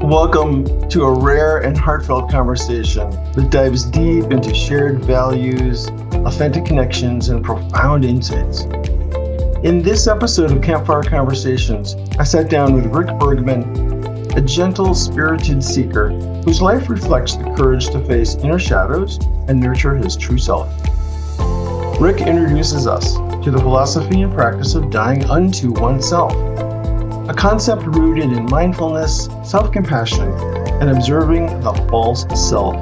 Welcome to a rare and heartfelt conversation that dives deep into shared values, authentic connections, and profound insights. In this episode of Campfire Conversations, I sat down with Rick Bergman, a gentle, spirited seeker whose life reflects the courage to face inner shadows and nurture his true self. Rick introduces us to the philosophy and practice of dying unto oneself, a concept rooted in mindfulness, self-compassion, and observing the false self.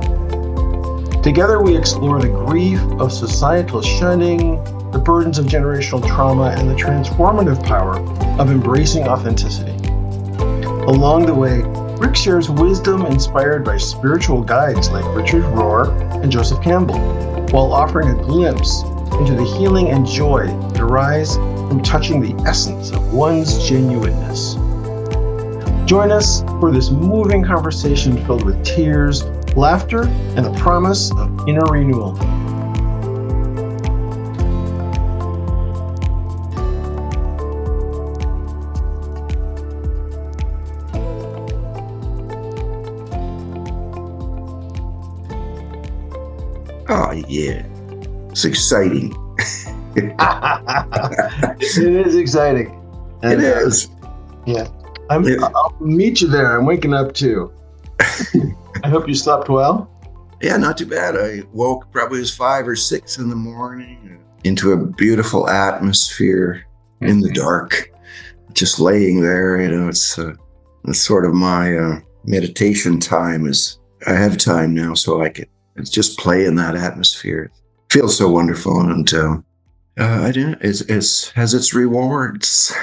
Together, we explore the grief of societal shunning, the burdens of generational trauma, and the transformative power of embracing authenticity. Along the way, Rick shares wisdom inspired by spiritual guides like Richard Rohr and Joseph Campbell, while offering a glimpse into the healing and joy that arise from touching the essence of one's genuineness. Join us for this moving conversation filled with tears, laughter, and the promise of inner renewal. Oh, yeah. It's exciting. It is exciting. And, it is. Yeah. I'll meet you there. I'm waking up too. I hope you slept well. Yeah, not too bad. I woke probably as 5 or 6 in the morning into a beautiful atmosphere in the dark, just laying there. It's sort of my meditation time. I have time now, so I can just play in that atmosphere. It feels so wonderful, and it has its rewards.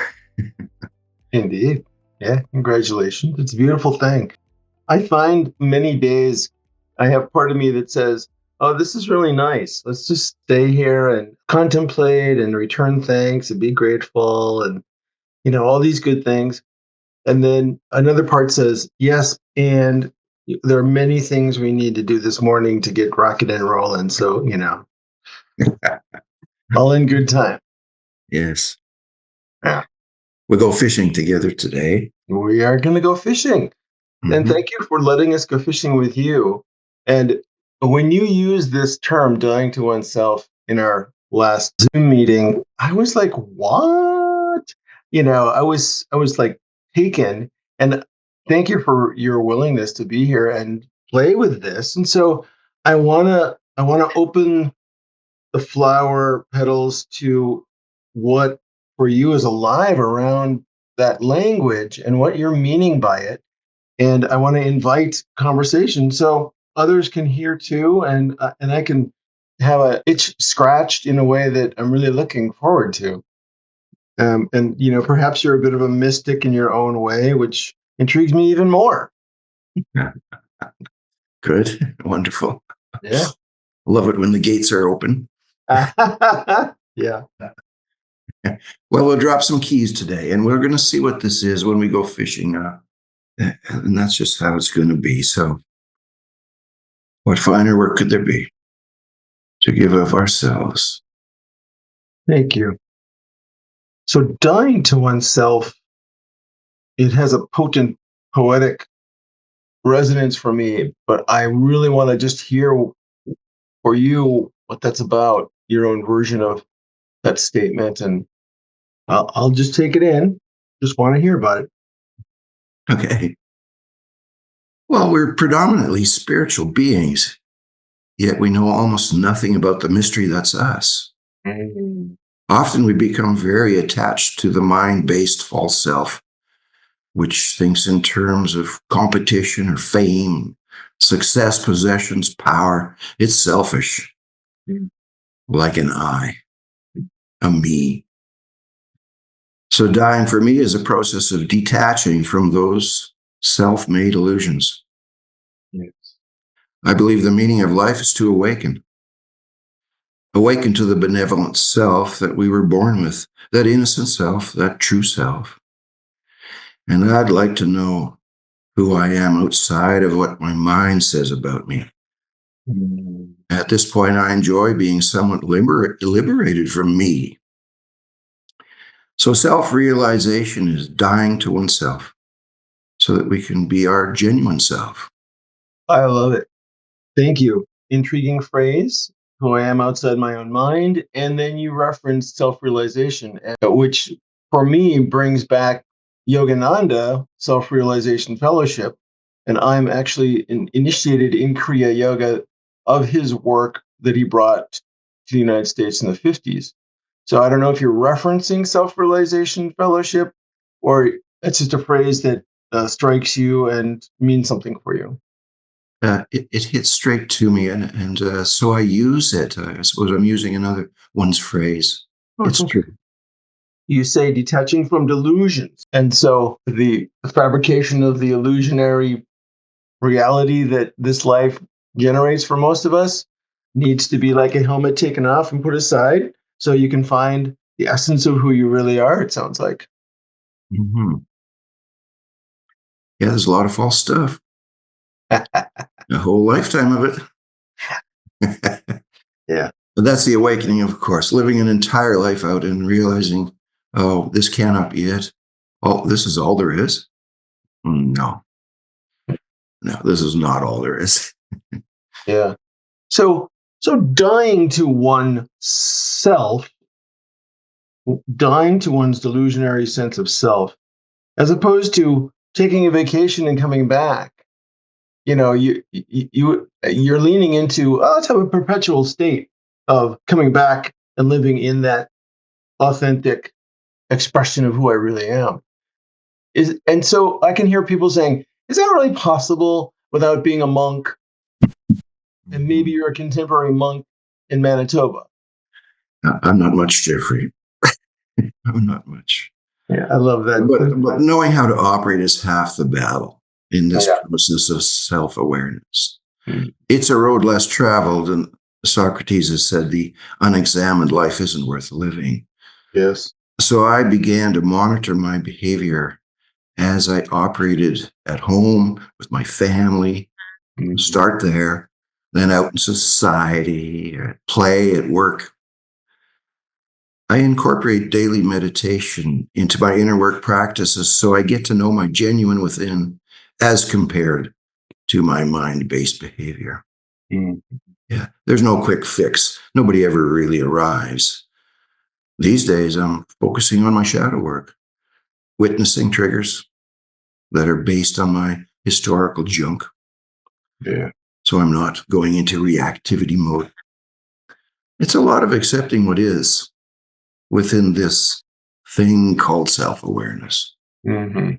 Indeed. Yeah, congratulations. It's a beautiful thing. I find many days I have part of me that says, oh, this is really nice. Let's just stay here and contemplate and return thanks and be grateful and, all these good things. And then another part says, yes, and there are many things we need to do this morning to get rocking and rolling. So, all in good time. Yes. Yeah. We'll go fishing together today. We are going to go fishing. Mm-hmm. And thank you for letting us go fishing with you. And when you use this term, dying to oneself, in our last Zoom meeting, I was like, what? I was like taken. And thank you for your willingness to be here and play with this. And so I want to open the flower petals to what for you is alive around that language and what you're meaning by it. And I want to invite conversation so others can hear too, and I can have an itch scratched in a way that I'm really looking forward to. And perhaps you're a bit of a mystic in your own way, which intrigues me even more. Good. Wonderful. Yeah. Love it when the gates are open. Yeah. Well, we'll drop some keys today, and we're going to see what this is when we go fishing. And that's just how it's going to be. So what finer work could there be to give of ourselves? Thank you. So dying to oneself, it has a potent poetic resonance for me, but I really want to just hear for you what that's about, your own version of that statement. And I'll just take it in. Just want to hear about it. Okay. Well, we're predominantly spiritual beings, yet we know almost nothing about the mystery that's us. Mm-hmm. Often we become very attached to the mind-based false self, which thinks in terms of competition or fame, success, possessions, power. It's selfish, like an I, a me. So dying for me is a process of detaching from those self-made illusions. Yes. I believe the meaning of life is to awaken. Awaken to the benevolent self that we were born with, that innocent self, that true self. And I'd like to know who I am outside of what my mind says about me. Mm-hmm. At this point, I enjoy being somewhat liberated from me. So self-realization is dying to oneself. so that we can be our genuine self. I love it. Thank you. Intriguing phrase, who I am outside my own mind. And then you referenced self realization, which for me brings back Yogananda Self Realization Fellowship. And I'm actually initiated in Kriya Yoga of his work that he brought to the United States in the 50s. So I don't know if you're referencing Self Realization Fellowship or it's just a phrase that strikes you and means something for you. It hits straight to me, and so I use it. I suppose I'm using another one's phrase. Oh, It's thank you. true. You say detaching from delusions. And so the fabrication of the illusionary reality that this life generates for most of us needs to be like a helmet taken off and put aside so you can find the essence of who you really are, it sounds like. Hmm. Yeah, there's a lot of false stuff. A whole lifetime of it. Yeah. But that's the awakening, of course, living an entire life out and realizing, oh, this cannot be it. Oh, this is all there is? No, no, this is not all there is. Yeah. So dying to oneself, dying to one's delusionary sense of self, as opposed to taking a vacation and coming back. You know, you're leaning into, oh, let's have a perpetual state of coming back and living in that authentic expression of who I really am. And so I can hear people saying, is that really possible without being a monk? And maybe you're a contemporary monk in Manitoba. I'm not much, Jeffrey. I'm not much. Yeah, I love that. But knowing how to operate is half the battle in this Yeah. process of self-awareness. Mhm. It's a road less traveled, and Socrates has said the unexamined life isn't worth living. Yes. So I began to monitor my behavior as I operated at home with my family, Mhm. start there, then out in society, at play, at work. I incorporate daily meditation into my inner work practices so I get to know my genuine within as compared to my mind-based behavior. Mhm. Yeah, there's no quick fix. Nobody ever really arrives. These days, I'm focusing on my shadow work, witnessing triggers that are based on my historical junk. Yeah. So I'm not going into reactivity mode. It's a lot of accepting what is within this thing called self-awareness. Hmm.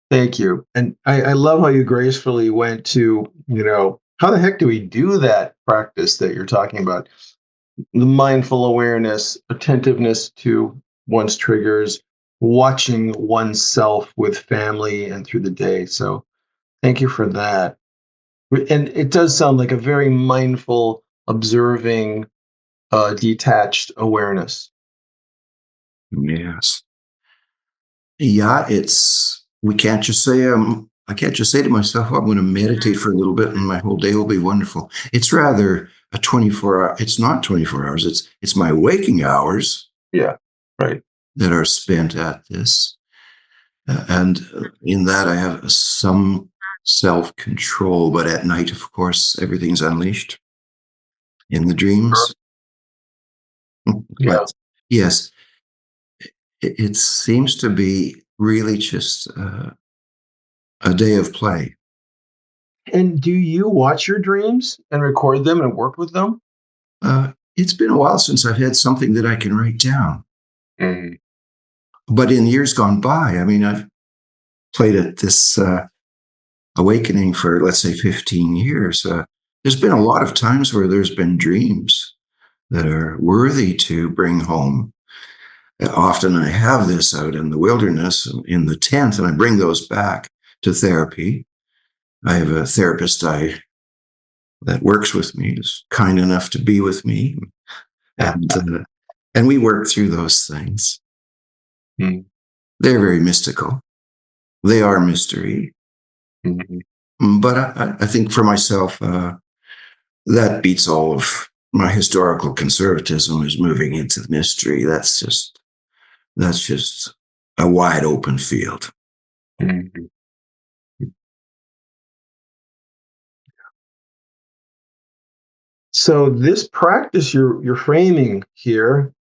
Thank you. And I love how you gracefully went to, how the heck do we do that practice that you're talking about? The mindful awareness, attentiveness to one's triggers, watching oneself with family and through the day. So thank you for that. And it does sound like a very mindful, observing, detached awareness. Yes. Yeah, we can't just say, I can't just say to myself, oh, I'm going to meditate for a little bit and my whole day will be wonderful. It's rather a 24 hour, it's not 24 hours, it's my waking hours Yeah, right. that are spent at this. And in that, I have some self control, but at night, of course, everything's unleashed in the dreams. Yeah. But yes, it seems to be really just a day of play. And do you watch your dreams and record them and work with them? It's been a while since I've had something that I can write down. Mm. But in years gone by, I mean, I've played at this awakening for, let's say, 15 years. There's been a lot of times where there's been dreams that are worthy to bring home. Often I have this out in the wilderness, in the tent, and I bring those back to therapy. I have a therapist that works with me, is kind enough to be with me, and we work through those things. Mm. They're very mystical. They are mystery. Mhm. But I think for myself, that beats all of my historical conservatism is moving into mystery. That's just a wide open field. Mhm. So this practice you're framing here,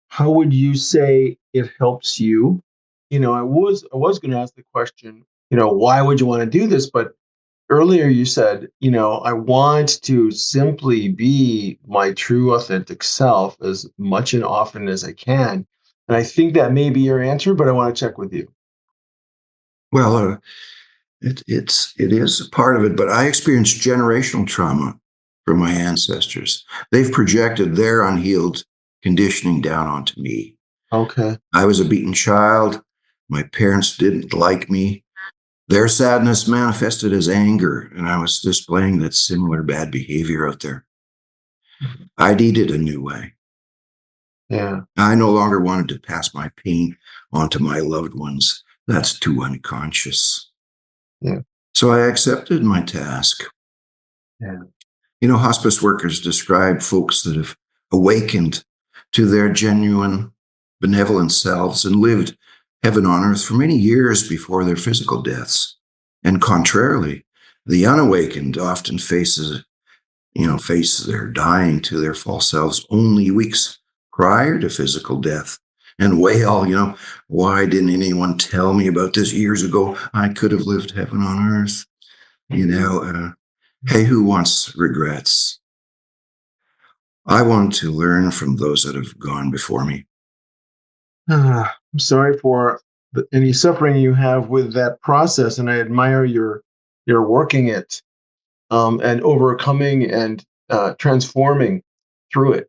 how would you say it helps you? I was going to ask the question, why would you want to do this? But earlier you said, I want to simply be my true authentic self as much and often as I can. And I think that may be your answer, but I want to check with you. Well, it is a part of it, but I experienced generational trauma from my ancestors. They've projected their unhealed conditioning down onto me. Okay. I was a beaten child. My parents didn't like me. Their sadness manifested as anger, and I was displaying that similar bad behavior out there. I needed a new way. Yeah. I no longer wanted to pass my pain onto my loved ones. That's too unconscious. Yeah. So I accepted my task. Yeah. Hospice workers describe folks that have awakened to their genuine, benevolent selves and lived heaven on earth for many years before their physical deaths. And contrarily, the unawakened often face their dying to their false selves only weeks prior to physical death and wail, why didn't anyone tell me about this years ago? I could have lived heaven on earth. Hey, who wants regrets? I want to learn from those that have gone before me. I'm sorry for any suffering you have with that process, and I admire your working it, and overcoming and transforming through it.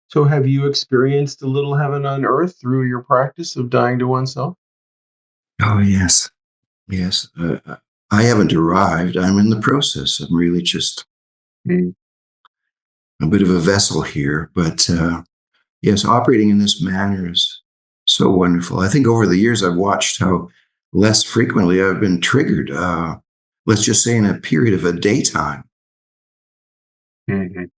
So, have you experienced a little heaven on earth through your practice of dying to oneself? Oh, yes. Yes. I haven't arrived. I'm in the process. I'm really just Mm. a bit of a vessel here. But yes, operating in this manner is so wonderful. I think over the years, I've watched how less frequently I've been triggered. Let's just say in a period of a daytime. Mhm.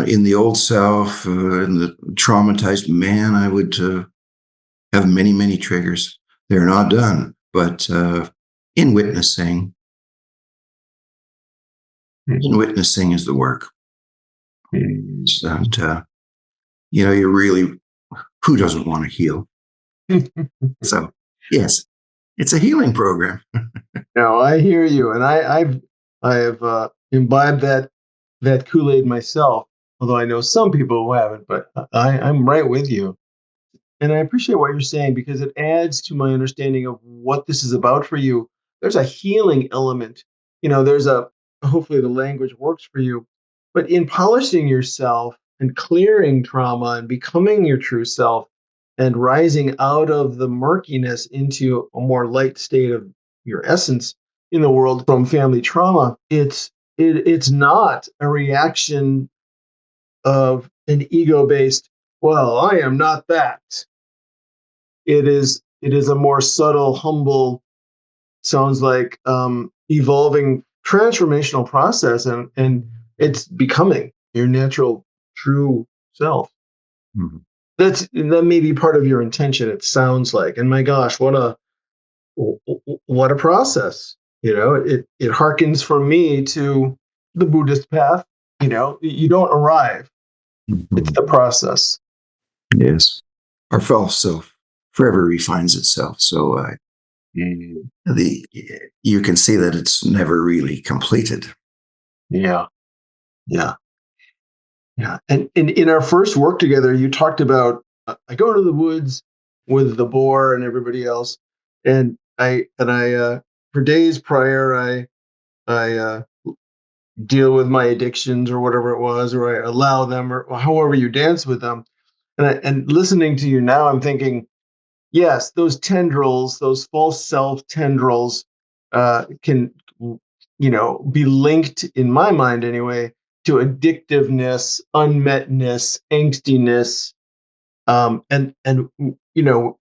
In the old self, in the traumatized man, I would have many, many triggers. They're not done. But in witnessing, in Mhm. witnessing is the work. Mhm. It's that, you really, who doesn't want to heal? So, yes, it's a healing program. No, I hear you, and I have imbibed that Kool-Aid myself. Although I know some people who haven't, but I'm right with you. And I appreciate what you're saying because it adds to my understanding of what this is about for you. There's a healing element. There's a hopefully the language works for you, but in polishing yourself and clearing trauma and becoming your true self and rising out of the murkiness into a more light state of your essence in the world from family trauma, it's not a reaction of an ego-based, well, I am not that. It is a more subtle, humble, sounds like evolving transformational process, and it's becoming your natural true self. Mhm. That may be part of your intention, it sounds like. And my gosh, what a process. It harkens for me to the Buddhist path. You don't arrive, it's Mhm. the process. Yes. Our false self forever refines itself. So Mm. the you can see that it's never really completed. Yeah, yeah. Yeah, and in our first work together, you talked about I go to the woods with the boar and everybody else, and I for days prior I deal with my addictions or whatever it was, or I allow them, or however you dance with them. And listening to you now, I'm thinking, yes, those tendrils, those false self tendrils, can be linked in my mind anyway to addictiveness, unmetness, angstiness, and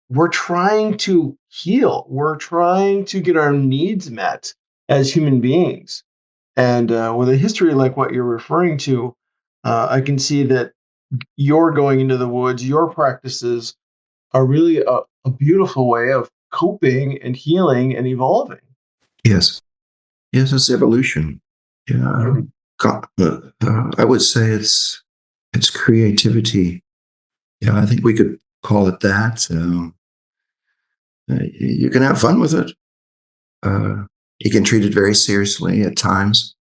we're trying to heal. We're trying to get our needs met as human beings, and with a history like what you're referring to, I can see that you're going into the woods. Your practices are really a beautiful way of coping and healing and evolving. Yes. Yes, it's evolution. Yeah. Mhm. I would say it's creativity. Yeah, I think we could call it that. You can have fun with it. You can treat it very seriously at times.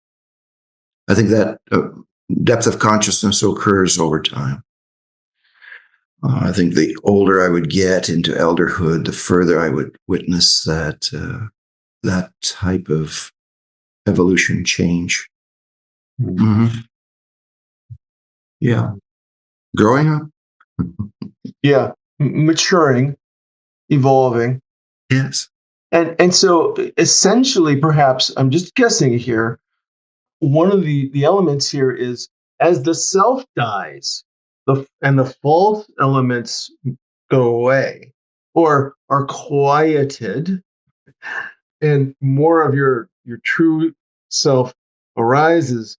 I think that depth of consciousness occurs over time. I think the older I would get into elderhood, the further I would witness that type of evolution change. Mm-hmm. Yeah. Growing up. Yeah. Maturing, evolving. Yes. And so essentially, perhaps, I'm just guessing here, one of the elements here is as the self dies, and the false elements go away or are quieted, and more of your true self arises.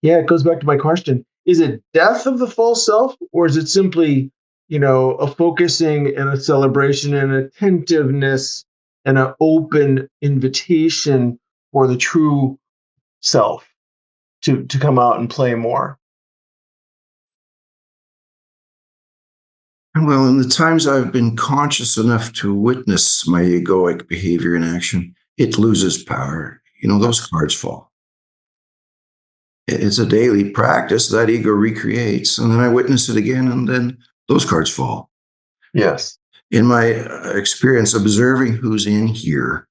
Yeah, it goes back to my question. Is it death of the false self, or is it simply, a focusing and a celebration and attentiveness and an open invitation for the true self to come out and play more? Well, in the times I've been conscious enough to witness my egoic behavior in action, it loses power. Those cards fall. It's a daily practice that ego recreates, and then I witness it again, and then those cards fall. Yes. In my experience observing who's in here,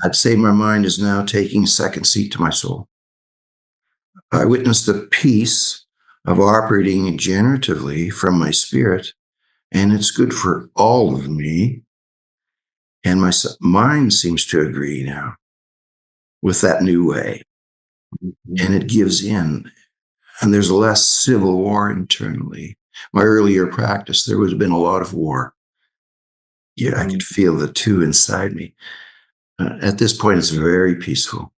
I'd say my mind is now taking second seat to my soul. I witness the peace of operating generatively from my spirit, and it's good for all of me. And my mind seems to agree now with that new way, and it gives in. And there's less civil war internally. My earlier practice, there would have been a lot of war. Yeah, I could feel the two inside me. At this point, it's very peaceful.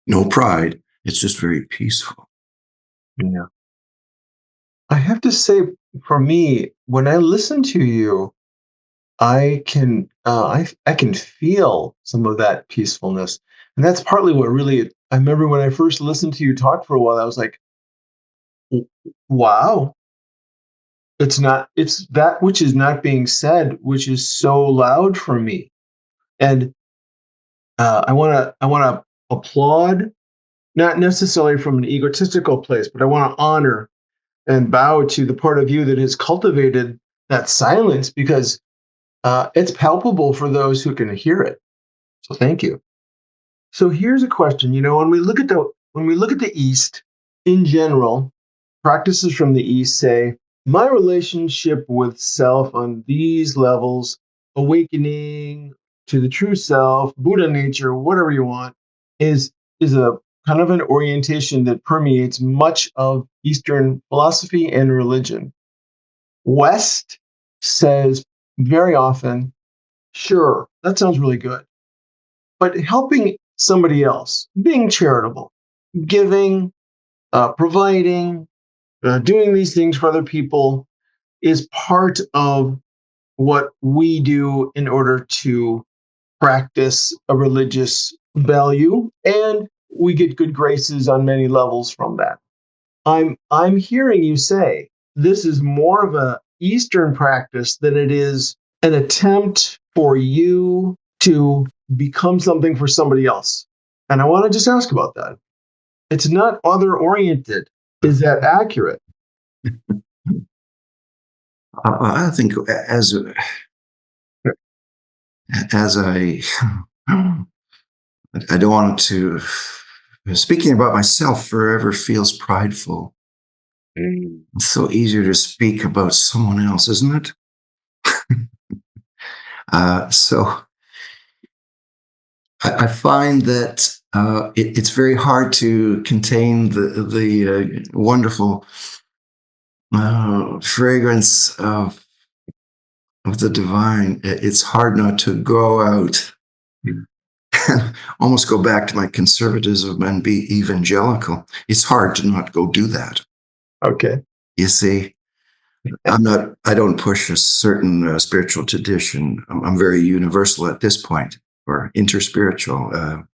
No pride. It's just very peaceful. Yeah. I have to say, for me, when I listen to you, I can I can feel some of that peacefulness, and that's partly what really. I remember when I first listened to you talk for a while, I was like, "Wow, it's that which is not being said, which is so loud for me." And I want to applaud, not necessarily from an egotistical place, but I want to honor and bow to the part of you that has cultivated that silence because it's palpable for those who can hear it. So thank you. So here's a question. When we look at the East in general, practices from the East say, my relationship with self on these levels, awakening to the true self, Buddha nature, whatever you want, is a kind of an orientation that permeates much of Eastern philosophy and religion. West says very often, sure, that sounds really good. But helping somebody else, being charitable, giving, providing, doing these things for other people is part of what we do in order to practice a religious value, and we get good graces on many levels from that. I'm hearing you say this is more of a Eastern practice than it is an attempt for you to become something for somebody else. And I want to just ask about that. It's not other oriented. Is that accurate? I think as I don't want to, speaking about myself forever feels prideful. It's so easier to speak about someone else, isn't it? So I find that it's very hard to contain the wonderful fragrance of the divine. It's hard not to go out and almost go back to my conservatism and be evangelical. It's hard to not go do that. Okay. You see, I don't push a certain spiritual tradition. I'm very universal at this point, or interspiritual.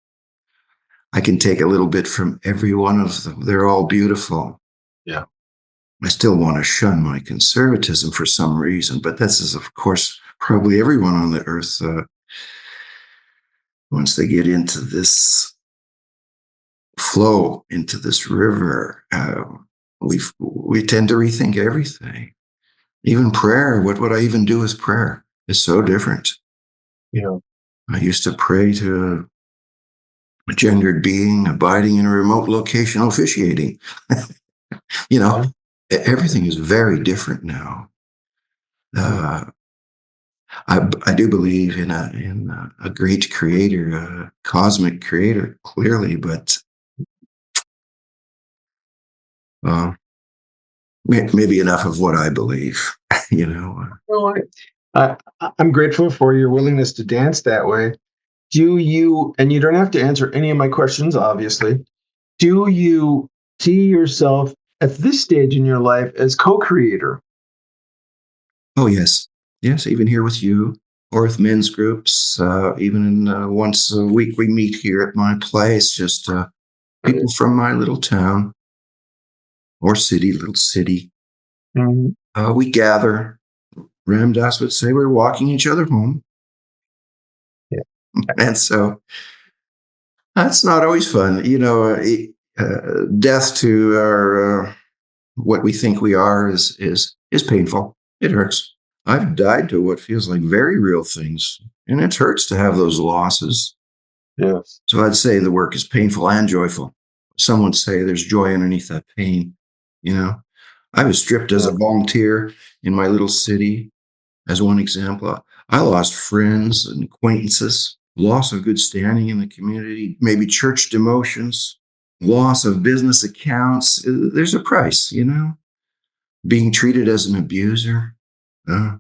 I can take a little bit from every one of them. They're all beautiful. Yeah. I still want to shun my conservatism for some reason, but this is, of course, probably everyone on the earth. Once they get into this flow, into this river, we tend to rethink everything. Even prayer. What would I even do with prayer? It's so different. Yeah. I used to pray to a gendered being abiding in a remote location officiating. Yeah. Everything is very different now. Uh, I do believe in a great creator, a cosmic creator, clearly, but uh, maybe enough of what I believe. you know, Well, I'm grateful for your willingness to dance that way. Do you, and you don't have to answer any of my questions, obviously, do you see yourself at this stage in your life as co-creator? oh yes, yes, even here with you or with men's groups, even once a week we meet here at my place, just people from my little town or city, little city. Mhm. We gather. Ram Dass would say we're walking each other home. Yeah. And so that's not always fun. Death to our what we think we are is painful. It hurts. I've died to what feels like very real things, and it hurts to have those losses. Yes. So I'd say the work is painful and joyful. Some would say there's joy underneath that pain. I was stripped as Yeah. a volunteer in my little city. As one example, I lost friends and acquaintances, loss of good standing in the community, maybe church demotions, loss of business accounts. There's a price, being treated as an abuser. Uh,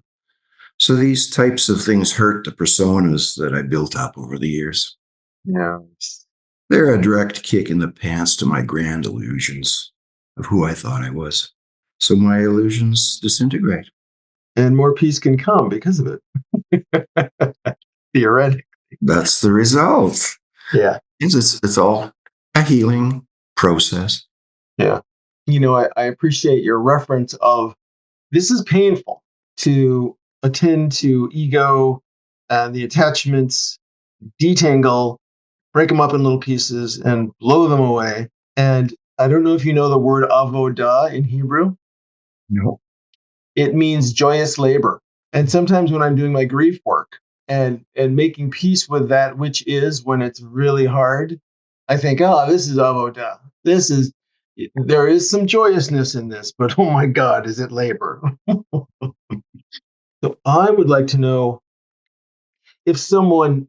so these types of things hurt the personas that I built up over the years. Yes. They're a direct kick in the pants to my grand illusions of who I thought I was. So my illusions disintegrate. And more peace can come because of it. Theoretically. That's the result. Yeah. It's all a healing process. Yeah. I appreciate your reference of this is painful to attend to ego and the attachments, detangle, break them up in little pieces, and blow them away. And I don't know if you know the word avodah in Hebrew. No. It means joyous labor. And sometimes when I'm doing my grief work and making peace with that which is when it's really hard, I think, oh, this is avodah. There is some joyousness in this, but oh my God, is it labor? So I would like to know if someone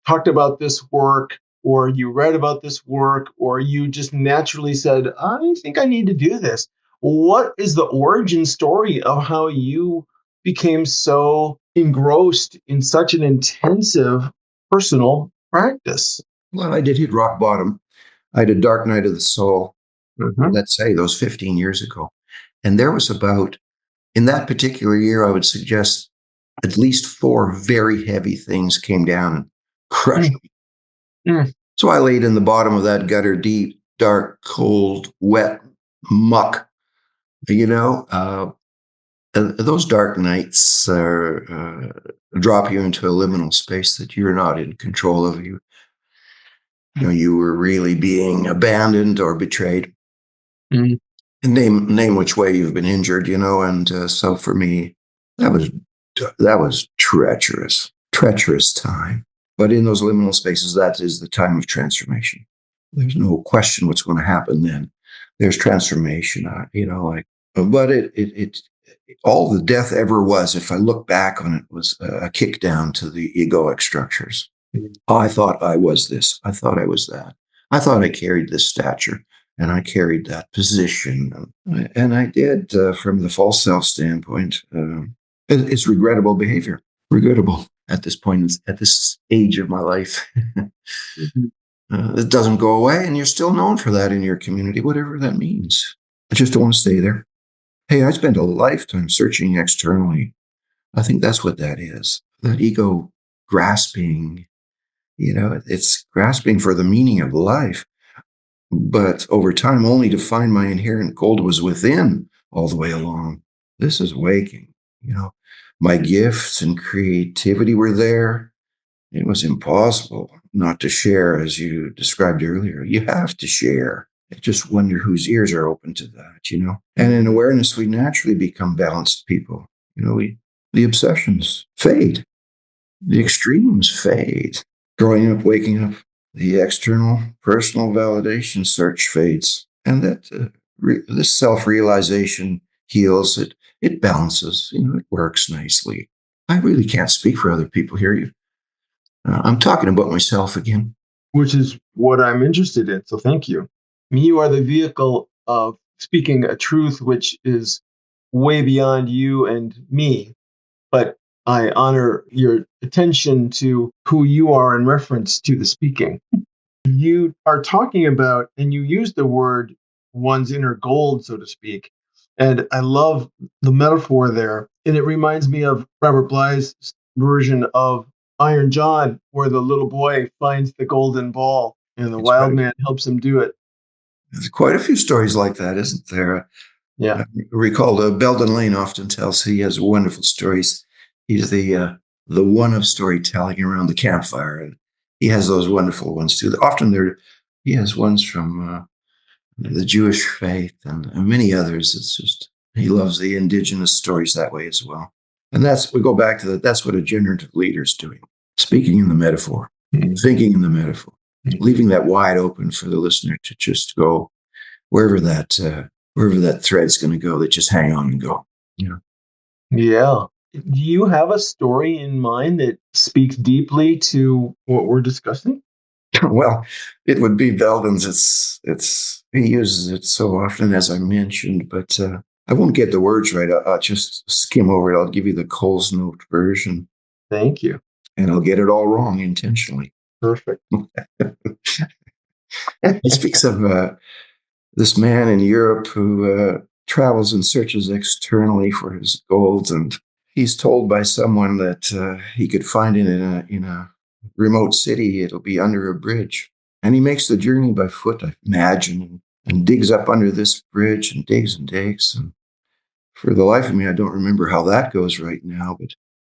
talked about this work, or you read about this work, or you just naturally said, I think I need to do this. What is the origin story of how you became so engrossed in such an intensive personal practice? Well, I did hit rock bottom. I had a dark night of the soul, Mm-hmm. let's say those 15 years ago. And there was in that particular year, I would suggest at least 4 very heavy things came down and crushed me. Mm-hmm. So I laid in the bottom of that gutter deep, dark, cold, wet muck, you know. Those dark nights drop you into a liminal space that you're not in control of. You were really being abandoned or betrayed. Mm-hmm. And name which way you've been injured, and so for me, that was treacherous time. But in those liminal spaces, that is the time of transformation. There's no question what's going to happen then. There's transformation, but it all the death ever was, if I look back on it, was a kick down to the egoic structures. Oh, I thought I was this. I thought I was that. I thought I carried this stature and I carried that position. And I did, from the false self standpoint. It's regrettable behavior. Regrettable at this point, at this age of my life. Mm-hmm. It doesn't go away, and you're still known for that in your community, whatever that means. I just don't want to stay there. Hey, I spent a lifetime searching externally. I think that's what that is. That ego grasping It's grasping for the meaning of life. But over time, only to find my inherent gold was within all the way along. This is waking. My gifts and creativity were there. It was impossible not to share, as you described earlier. You have to share. I just wonder whose ears are open to that. And in awareness, we naturally become balanced people. The obsessions fade, the extremes fade. Growing up, waking up, the external personal validation search fades, and that this self-realization heals it. It balances. It works nicely. I really can't speak for other people here. I'm talking about myself again. Which is what I'm interested in. So thank you. You are the vehicle of speaking a truth which is way beyond you and me. But I honor your attention to who you are in reference to the speaking. You are talking about, and you use the word one's inner gold, so to speak. And I love the metaphor there. And it reminds me of Robert Bly's version of Iron John, where the little boy finds the golden ball and the wild man helps him do it. There's quite a few stories like that, isn't there? Yeah. I recall Belden Lane often tells he has wonderful stories. He's the one of storytelling around the campfire, and he has those wonderful ones too. Often he has ones from the Jewish faith and many others. It's just he loves the indigenous stories that way as well. And we go back to that. That's what a generative leader is doing: speaking in the metaphor, thinking in the metaphor, leaving that wide open for the listener to just go wherever that thread's going to go. They just hang on and go. Yeah. Do you have a story in mind that speaks deeply to what we're discussing? Well, it would be Belden's. He uses it so often, as I mentioned, but I won't get the words right. I'll just skim over it. I'll give you the Coles Note version. Thank you. And I'll get it all wrong intentionally. Perfect. He speaks of this man in Europe who travels and searches externally for his gold, and he's told by someone that he could find it in a remote city. It'll be under a bridge, and he makes the journey by foot, I imagine, and digs up under this bridge and digs and digs. And for the life of me, I don't remember how that goes right now. But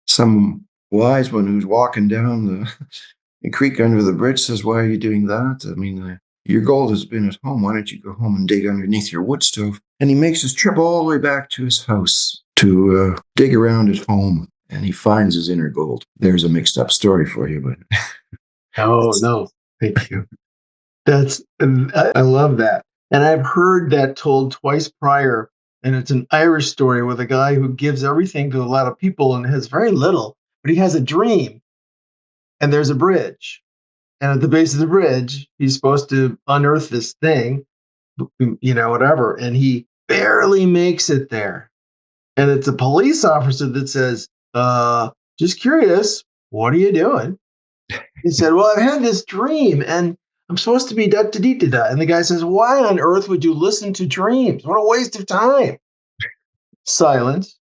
some wise one who's walking down the creek under the bridge says, "Why are you doing that? I mean, your gold has been at home. Why don't you go home and dig underneath your wood stove?" And he makes his trip all the way back to his house to dig around at home, and he finds his inner gold. There's a mixed up story for you, but no, thank you. I love that. And I've heard that told twice prior, and it's an Irish story with a guy who gives everything to a lot of people and has very little, but he has a dream, and there's a bridge. And at the base of the bridge, he's supposed to unearth this thing, whatever. And he barely makes it there. And it's a police officer that says, just curious, what are you doing? He said, well, I've had this dream and I'm supposed to be da-da-dee-da-da. And the guy says, why on earth would you listen to dreams? What a waste of time. Silence.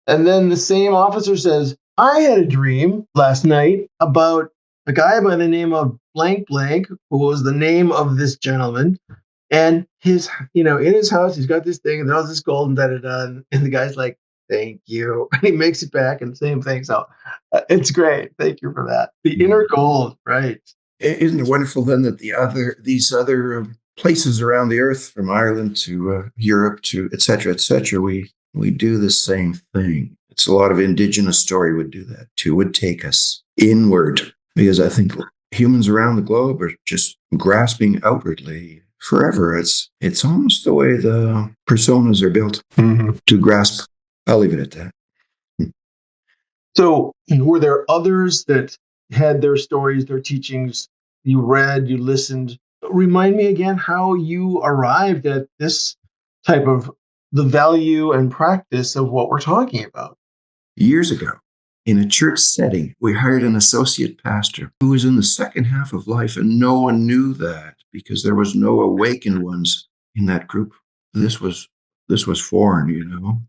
And then the same officer says, I had a dream last night about a guy by the name of blank blank, who was the name of this gentleman. And his, in his house, he's got this thing and there's this gold and da-da-da. And the guy's like, thank you. And he makes it back and the same thing. So it's great. Thank you for that. The inner gold, right. Isn't it wonderful then that these other places around the earth, from Ireland to Europe to et cetera, we do the same thing. It's a lot of indigenous story would do that too, would take us inward, because I think humans around the globe are just grasping outwardly forever. It's almost the way the personas are built to grasp. I'll leave it at that. So were there others that had their stories, their teachings, you read, you listened? Remind me again how you arrived at this type of the value and practice of what we're talking about. Years ago, in a church setting, we hired an associate pastor who was in the second half of life, and no one knew that because there was no awakened ones in that group. This was foreign,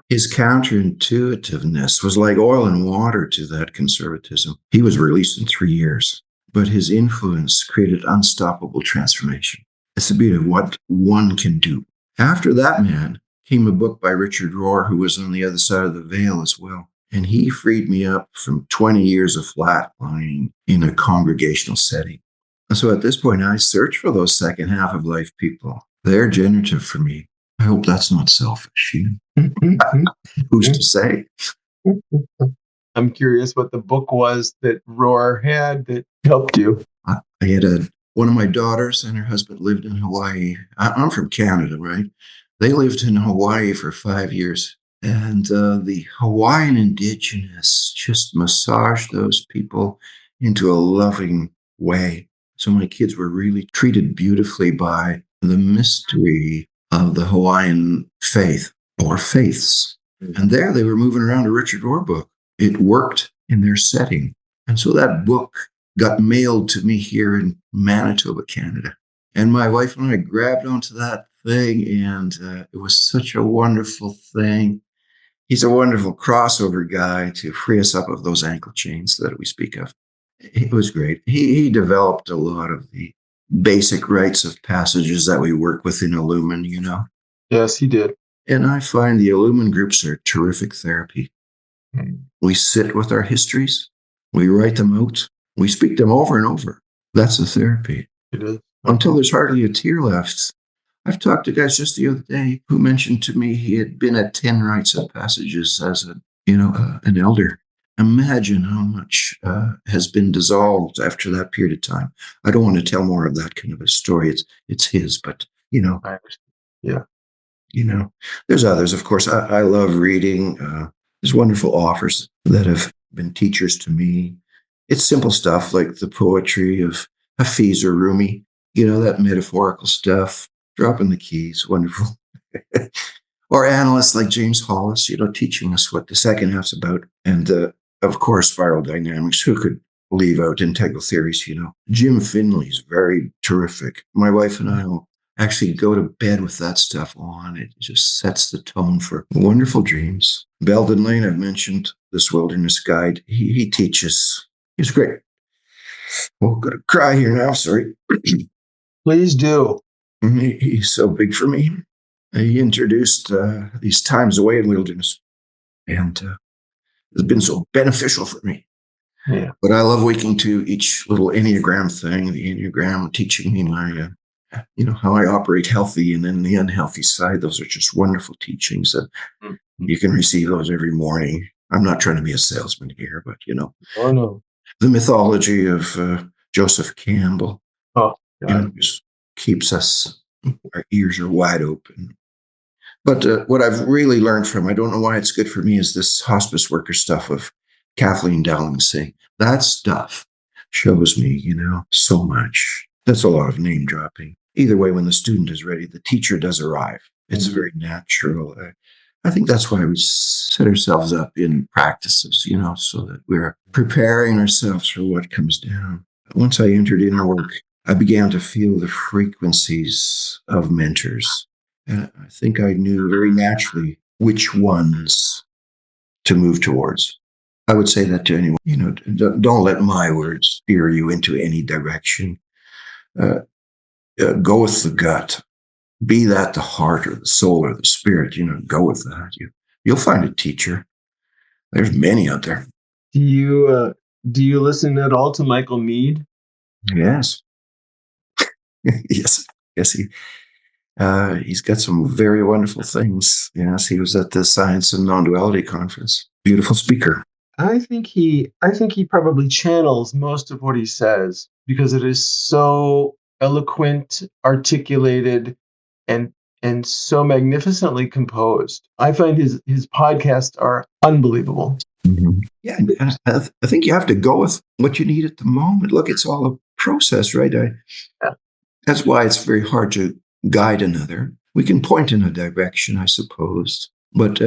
His counterintuitiveness was like oil and water to that conservatism. He was released in 3 years, but his influence created unstoppable transformation. It's the beauty of what one can do. After that man came a book by Richard Rohr, who was on the other side of the veil as well. And he freed me up from 20 years of flatlining in a congregational setting. And so at this point, I search for those second half of life people. They're generative for me. I hope that's not selfish. Who's to say? I'm curious what the book was that Roar had that helped you. I had one of my daughters and her husband lived in Hawaii. I'm from Canada, right? They lived in Hawaii for 5 years. And the Hawaiian indigenous just massaged those people into a loving way. So my kids were really treated beautifully by the mystery of the Hawaiian faith or faiths. And there they were moving around a Richard Rohr book. It worked in their setting. And so that book got mailed to me here in Manitoba, Canada. And my wife and I grabbed onto that thing, and it was such a wonderful thing. He's a wonderful crossover guy to free us up of those ankle chains that we speak of. It was great. He developed a lot of the basic rites of passages that we work with in Illumin, Yes, he did. And I find the Illumin groups are terrific therapy. We sit with our histories. We write them out. We speak them over and over. That's the therapy. It is. Until there's hardly a tear left. I've talked to guys just the other day who mentioned to me he had been at 10 rites of passages as an elder. Imagine how much has been dissolved after that period of time. I don't want to tell more of that kind of a story. It's his, but I understand. Yeah. There's others, of course. I love reading. There's wonderful authors that have been teachers to me. It's simple stuff like the poetry of Hafiz or Rumi, that metaphorical stuff. Dropping the keys, wonderful. Or analysts like James Hollis, teaching us what the second half's about. And of course, spiral dynamics. Who could leave out integral theories? Jim Finley's very terrific. My wife and I will actually go to bed with that stuff on. It just sets the tone for wonderful dreams. Belden Lane, I've mentioned this wilderness guide. He teaches. He's great. Oh, I'm going to cry here now. Sorry. Please do. He's so big for me. He introduced these times away in wilderness, and it's been so beneficial for me. Yeah. But I love waking to each little Enneagram thing. The Enneagram teaching me my, how I operate healthy, and then the unhealthy side. Those are just wonderful teachings that you can receive those every morning. I'm not trying to be a salesman here, but Oh no. The mythology of Joseph Campbell. Oh, God. Just keeps us, our ears are wide open. But what I've really learned from, I don't know why it's good for me, is this hospice worker stuff of Kathleen Dowling saying, that stuff shows me, so much. That's a lot of name dropping. Either way, when the student is ready, the teacher does arrive. It's very natural. I think that's why we set ourselves up in practices, so that we're preparing ourselves for what comes down. Once I entered inner work, I began to feel the frequencies of mentors. And I think I knew very naturally which ones to move towards. I would say that to anyone, don't let my words steer you into any direction. Go with the gut. Be that the heart or the soul or the spirit, go with that. You'll find a teacher. There's many out there. Do you listen at all to Michael Meade? Yes. Yes. He's got some very wonderful things. Yes, he was at the Science and Non-Duality Conference. Beautiful speaker. I think he probably channels most of what he says because it is so eloquent, articulated, and so magnificently composed. I find his podcasts are unbelievable. Mm-hmm. Yeah, and I think you have to go with what you need at the moment. Look, it's all a process, right? That's why it's very hard to guide another. We can point in a direction, I suppose, but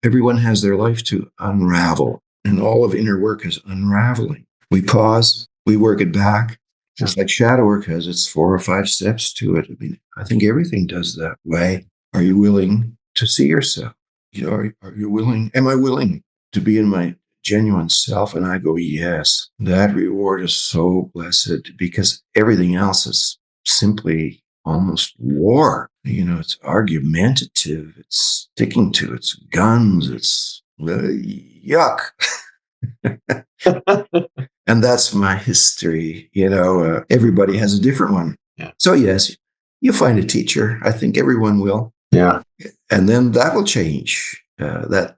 everyone has their life to unravel, and all of inner work is unraveling. We pause, we work it back, just like shadow work has its 4 or 5 steps to it. I think everything does that way. Are you willing to see yourself? Are you willing? Am I willing to be in my genuine self? And I go, yes. That reward is so blessed because everything else is simply almost war. It's argumentative. It's sticking to its guns. It's yuck. And that's my history. Everybody has a different one. Yeah. So yes, you'll find a teacher. I think everyone will. Yeah. And then that will change. That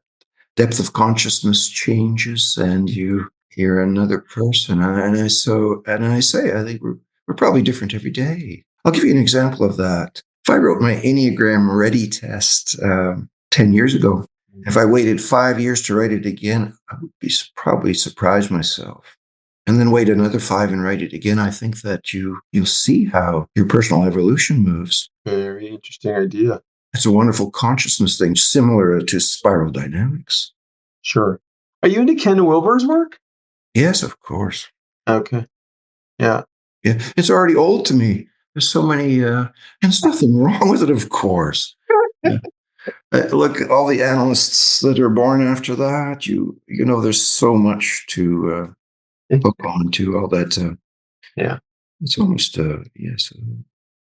depth of consciousness changes, and you're another person. And I say, I think we're probably different every day. I'll give you an example of that. If I wrote my Enneagram Ready test 10 years ago, if I waited 5 years to write it again, I would be probably surprised myself. And then wait another 5 and write it again. I think that you'll see how your personal evolution moves. Very interesting idea. It's a wonderful consciousness thing, similar to spiral dynamics. Sure. Are you into Ken Wilber's work? Yes, of course. Okay. Yeah. Yeah, it's already old to me. There's so many, and there's nothing wrong with it, of course. Yeah. Look at all the analysts that are born after that. There's so much to hook on to, all that. Yeah. It's almost, yes,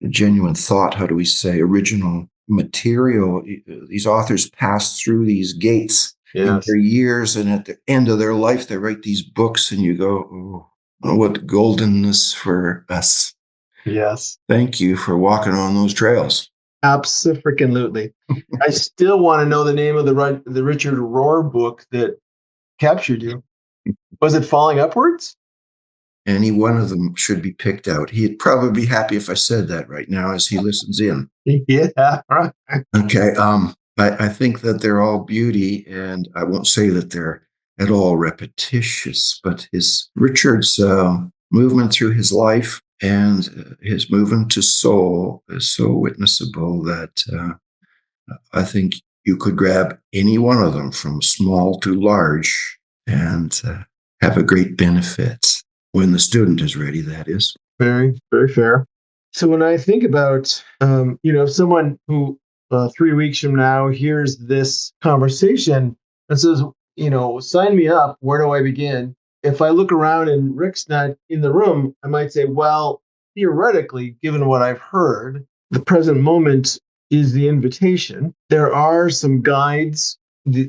a genuine thought. How do we say? Original material. These authors pass through these gates in their years, and at the end of their life, they write these books, and you go, oh, what goldenness for us. Yes. Thank you for walking on those trails. Absolutely. I still want to know the name of the Richard Rohr book that captured you. Was it Falling Upwards? Any one of them should be picked out. He'd probably be happy if I said that right now as he listens in. Yeah. Right. Okay. I think that they're all beauty, and I won't say that they're at all repetitious, but Richard's movement through his life and his movement to soul is so witnessable that I think you could grab any one of them from small to large and have a great benefit when the student is ready, that is. Very, very fair. So when I think about, if someone who 3 weeks from now hears this conversation and says, sign me up, where do I begin? If I look around and Rick's not in the room, I might say, well, theoretically, given what I've heard, the present moment is the invitation. There are some guides,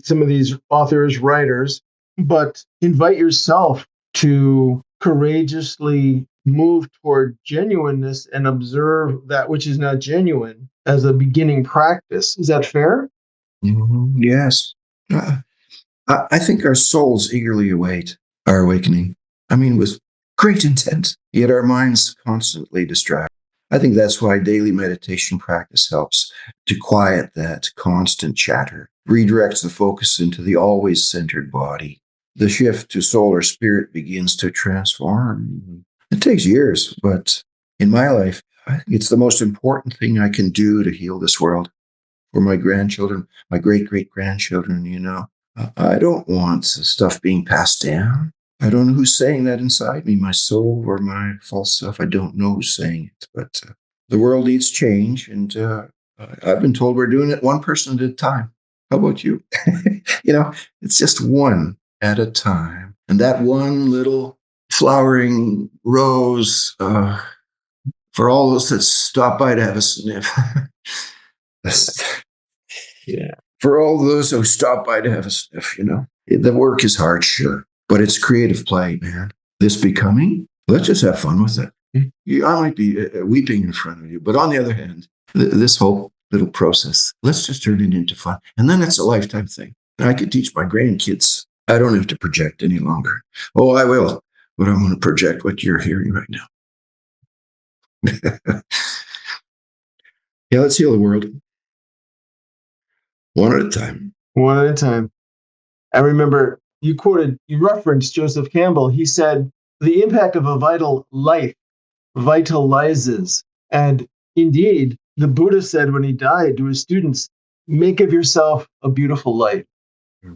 some of these authors, writers, but invite yourself to courageously move toward genuineness and observe that which is not genuine as a beginning practice. Is that fair? Mm-hmm. Yes. I think our souls eagerly await our awakening. With great intent, yet our minds constantly distract. I think that's why daily meditation practice helps to quiet that constant chatter, redirects the focus into the always centered body. The shift to soul or spirit begins to transform. It takes years, but in my life, I think it's the most important thing I can do to heal this world. For my grandchildren, my great-great-grandchildren, I don't want stuff being passed down. I don't know who's saying that inside me, my soul or my false self. I don't know who's saying it, but the world needs change, and I've been told we're doing it one person at a time. How about you? It's just one at a time. And that one little flowering rose, for all those that stop by to have a sniff. Yeah. For all those who stop by to have a sniff, the work is hard, sure, but it's creative play, man. This becoming, let's just have fun with it. I might be weeping in front of you, but on the other hand, this whole little process, let's just turn it into fun. And then it's a lifetime thing. I could teach my grandkids. I don't have to project any longer. Oh, I will, but I'm going to project what you're hearing right now. Yeah, let's heal the world. One at a time. One at a time. I remember you referenced Joseph Campbell. He said, the impact of a vital life vitalizes. And indeed, the Buddha said when he died to his students, make of yourself a beautiful light.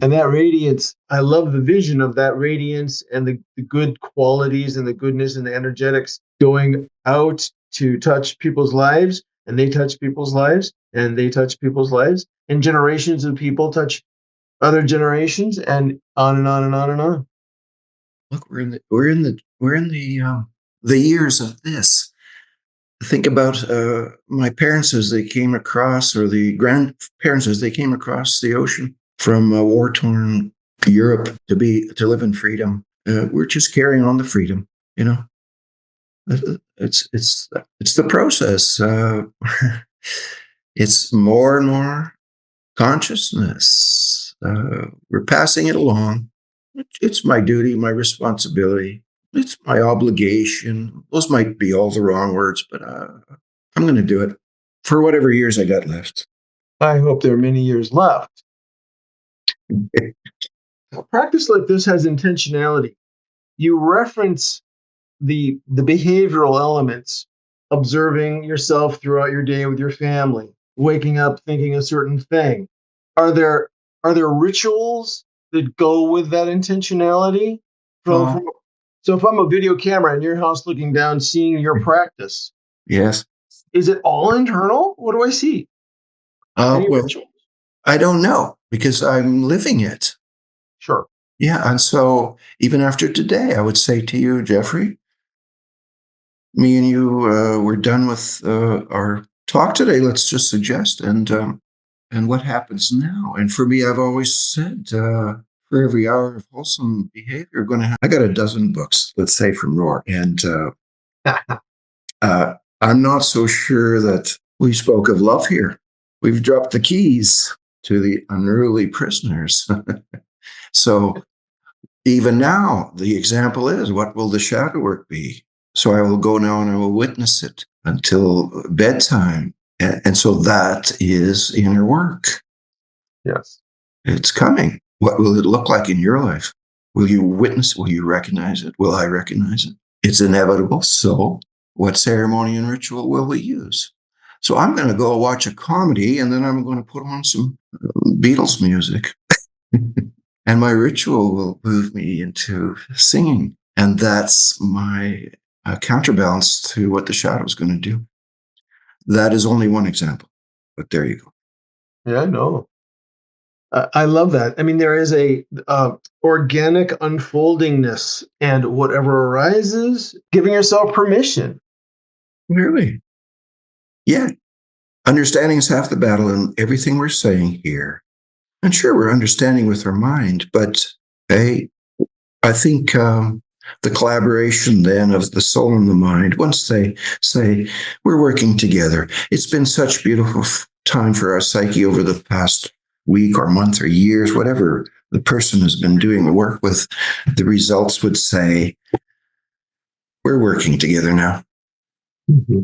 And that radiance, I love the vision of that radiance and the good qualities and the goodness and the energetics going out to touch people's lives. and they touch people's lives, and they touch people's lives, and generations of people touch other generations, and on and on and on and on. Look, we're in the years of this. Think about my parents as they came across, or the grandparents as they came across the ocean from war-torn Europe to live in freedom. We're just carrying on the freedom, you know. It's the process. It's more and more consciousness. We're passing it along. It's my duty, my responsibility. It's my obligation. Those might be all the wrong words, but I'm going to do it for whatever years I got left. I hope there are many years left. A practice like this has intentionality. You reference the behavioral elements, observing yourself throughout your day with your family, waking up thinking a certain thing. Are there rituals that go with that intentionality? So if I'm a video camera in your house looking down, seeing your practice, Yes. is it all internal? What do I see? Any Well, rituals? I don't know because I'm living it. Sure. Yeah. And so even after today, I would say to you, Jeffrey, me and you, we're done with our talk today. Let's just suggest and what happens now. And for me, I've always said, for every hour of wholesome behavior, I got a dozen books, let's say from Roar. And I'm not so sure that we spoke of love here. We've dropped the keys to the unruly prisoners. So even now, the example is, what will the shadow work be? So I will go now and I will witness it until bedtime. And so that is inner work. Yes. It's coming. What will it look like in your life? Will you witness? Will you recognize it? Will I recognize it? It's inevitable. So what ceremony and ritual will we use? So I'm going to go watch a comedy, and then I'm going to put on some Beatles music. And my ritual will move me into singing. And that's my counterbalance to what the shadow is going to do. That is only one example, but there you go. Yeah, no. I love that. I mean, there is a organic unfoldingness, and whatever arises, giving yourself permission. Really? Yeah. Understanding is half the battle in everything we're saying here. And sure, we're understanding with our mind, but hey, I think the collaboration then of the soul and the mind, once they say we're working together, it's been such beautiful time for our psyche over the past week or month or years, whatever the person has been doing the work with, the results would say, we're working together now. Mm-hmm.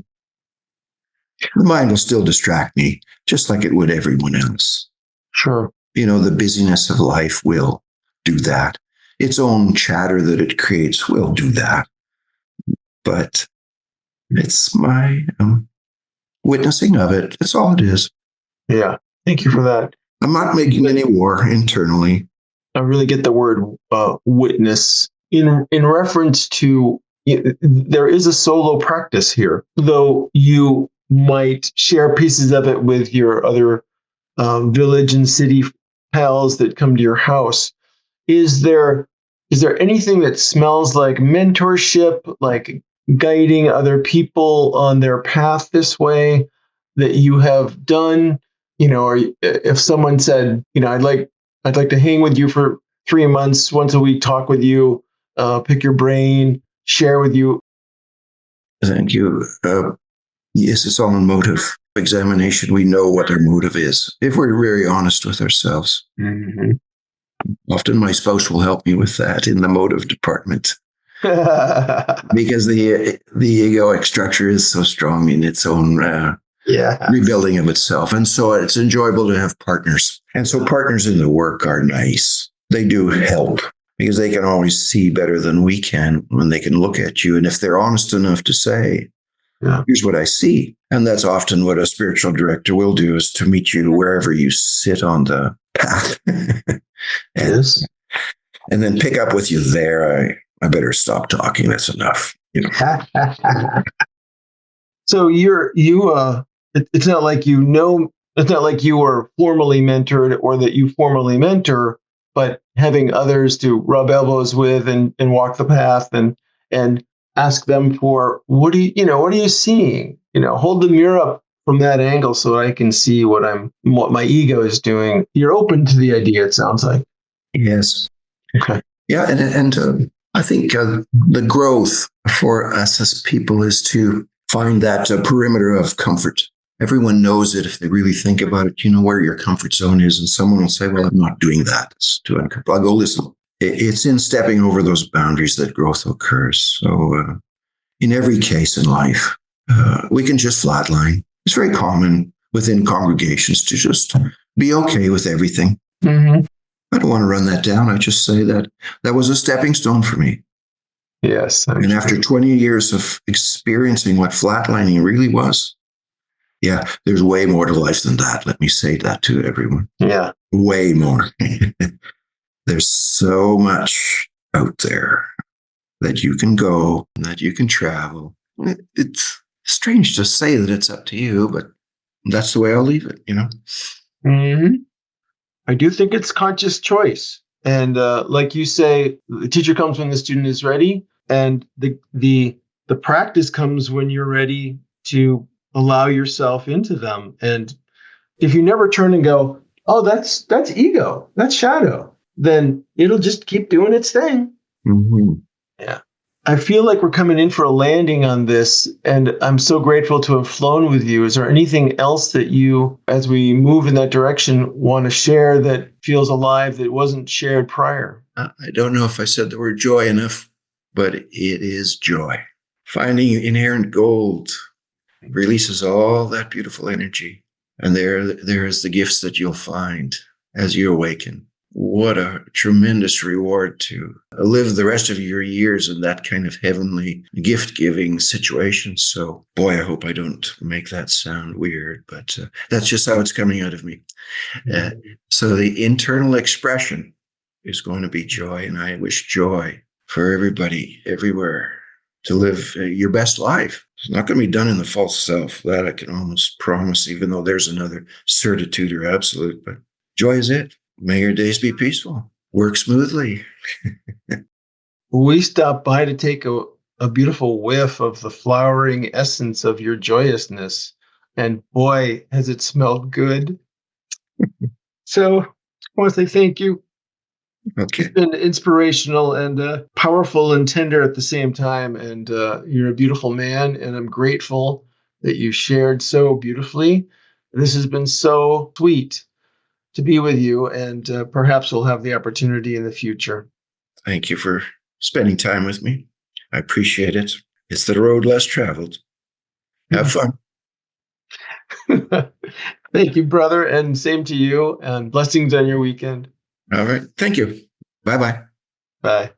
The mind will still distract me, just like it would everyone else. Sure. The busyness of life will do that. Its own chatter that it creates will do that. But it's my witnessing of it. That's all it is. Yeah. Thank you for that. I'm not making any war internally. I really get the word witness in reference to, there is a solo practice here, though you might share pieces of it with your other village and city pals that come to your house. Is there anything that smells like mentorship, like guiding other people on their path this way, that you have done? Or if someone said, I'd like to hang with you for 3 months, once a week, talk with you, pick your brain, share with you. Thank you. Yes, it's all in motive examination. We know what our motive is if we're very honest with ourselves. Mm-hmm. Often my spouse will help me with that in the motive department. Because the egoic structure is so strong in its own rebuilding of itself. And so it's enjoyable to have partners. And so partners in the work are nice. They do help because they can always see better than we can when they can look at you. And if they're honest enough to say, here's what I see. And that's often what a spiritual director will do, is to meet you wherever you sit on the path. Yes. And then pick up with you there. I better stop talking. That's enough. So you it's not like it's not like you were formally mentored or that you formally mentor, but having others to rub elbows with and walk the path and ask them for what are you seeing? Hold the mirror up from that angle so that I can see what my ego is doing. You're open to the idea, it sounds like. Yes. Okay. Yeah, and I think the growth for us as people is to find that perimeter of comfort. Everyone knows it if they really think about it. You know where your comfort zone is, and someone will say, "Well, I'm not doing that. It's too uncomfortable." I'll go, "Listen, it's in stepping over those boundaries that growth occurs." So, in every case in life, we can just flatline. It's very common within congregations to just be okay with everything. Mm-hmm. I don't want to run that down. I just say that was a stepping stone for me. Yes. And after 20 years of experiencing what flatlining really was, yeah, there's way more to life than that. Let me say that to everyone. Yeah. Way more. There's so much out there that you can go, that you can travel. It's strange to say that it's up to you, but that's the way I'll leave it, Mm-hmm. I do think it's conscious choice. And like you say, the teacher comes when the student is ready, and the practice comes when you're ready to allow yourself into them. And if you never turn and go, "Oh, that's ego, that's shadow," then it'll just keep doing its thing. Mm-hmm. Yeah. I feel like we're coming in for a landing on this, and I'm so grateful to have flown with you. Is there anything else that you, as we move in that direction, want to share that feels alive that wasn't shared prior? I don't know if I said the word joy enough, but it is joy. Finding inherent gold releases all that beautiful energy. And there is the gifts that you'll find as you awaken. What a tremendous reward to live the rest of your years in that kind of heavenly gift-giving situation. So, boy, I hope I don't make that sound weird, but that's just how it's coming out of me. So the internal expression is going to be joy, and I wish joy for everybody, everywhere, to live your best life. It's not going to be done in the false self. That I can almost promise, even though there's another certitude or absolute, but joy is it. May your days be peaceful. Work smoothly. We stopped by to take a beautiful whiff of the flowering essence of your joyousness. And boy, has it smelled good. So I want to say thank you. Okay. It's been inspirational and powerful and tender at the same time. And you're a beautiful man, and I'm grateful that you shared so beautifully. This has been so sweet to be with you, and perhaps we'll have the opportunity in the future. Thank you for spending time with me. I appreciate it. It's the road less traveled. Have fun. Thank you, brother, and same to you, and blessings on your weekend. All right. Thank you. Bye-bye. Bye.